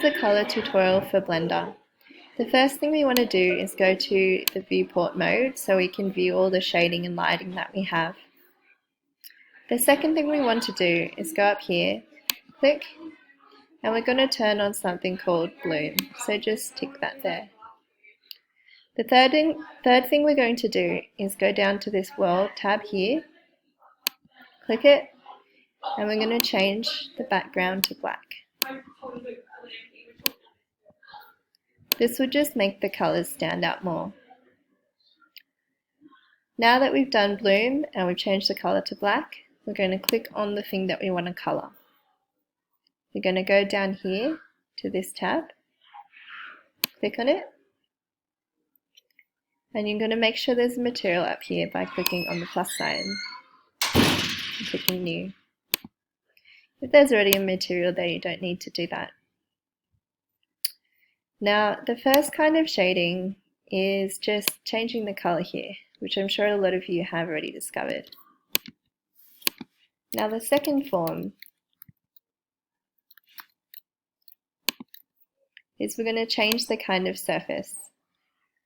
The color tutorial for Blender. The first thing we want to do is go to the viewport mode so we can view all the shading and lighting that we have. The second thing we want to do is go up here, click, and we're going to turn on something called Bloom, so just tick that there. The third thing we're going to do is go down to this World tab here, click it, and we're going to change the background to black. This will just make the colors stand out more. Now that we've done Bloom and we've changed the color to black, we're going to click on the thing that we want to color. We're going to go down here to this tab, click on it, and you're going to make sure there's a material up here by clicking on the plus sign and clicking New. If there's already a material there, you don't need to do that. Now, the first kind of shading is just changing the color here, which I'm sure a lot of you have already discovered. Now, the second form is we're going to change the kind of surface.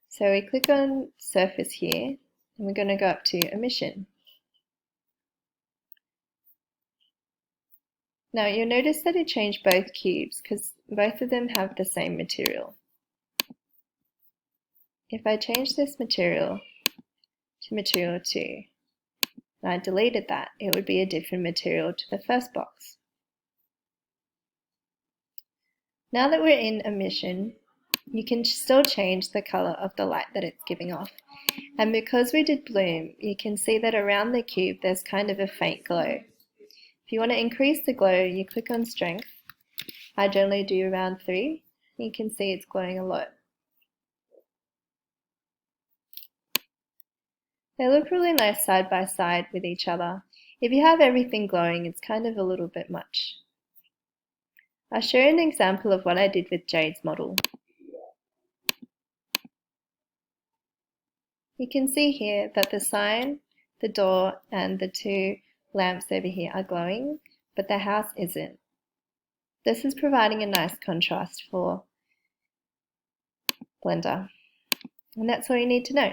So we click on surface here, and we're going to go up to emission. Now you'll notice that it changed both cubes because both of them have the same material. If I change this material to material 2, and I deleted that, it would be a different material to the first box. Now that we're in emission, you can still change the color of the light that it's giving off. And because we did Bloom, you can see that around the cube there's kind of a faint glow. If you want to increase the glow, you click on Strength. I generally do around 3. You can see it's glowing a lot. They look really nice side by side with each other. If you have everything glowing, it's kind of a little bit much. I'll show you an example of what I did with Jade's model. You can see here that the sign, the door, and the 2 lamps over here are glowing, but the house isn't. This is providing a nice contrast for Blender. And that's all you need to know.